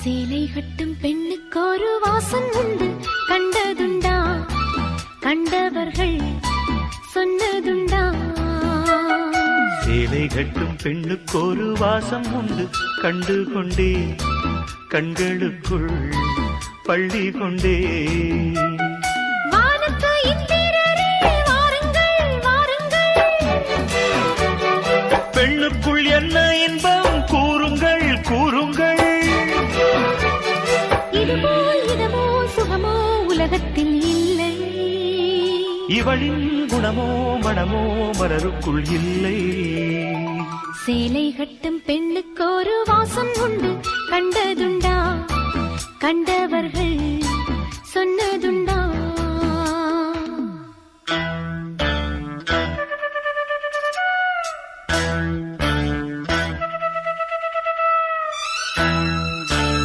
சேலை கட்டும் பெண்ணுக்கு ஒரு வாசம் உண்டு, கண்டதுண்டா? கண்டவர்கள் சொன்னதுண்டா? சேலை கட்டும் பெண்ணுக்கு ஒரு வாசம் உண்டு, கண்டு கொண்டே கண்களுக்குள் பள்ளி கொண்டே. பெண்ணுக்குள் என்ன இன்பம் கூறுங்கள் கூறுங்கள். இதுபோல் இதமோ சுகமோ உலகத்தில் இல்லை. இவளின் குணமோ மனமோ மலருக்குள் இல்லை. சேலை கட்டும் பெண்ணுக்கு ஒரு வாசம் உண்டு, கண்டதுண்டா? கண்டவர்கள் சொன்னதுண்டா?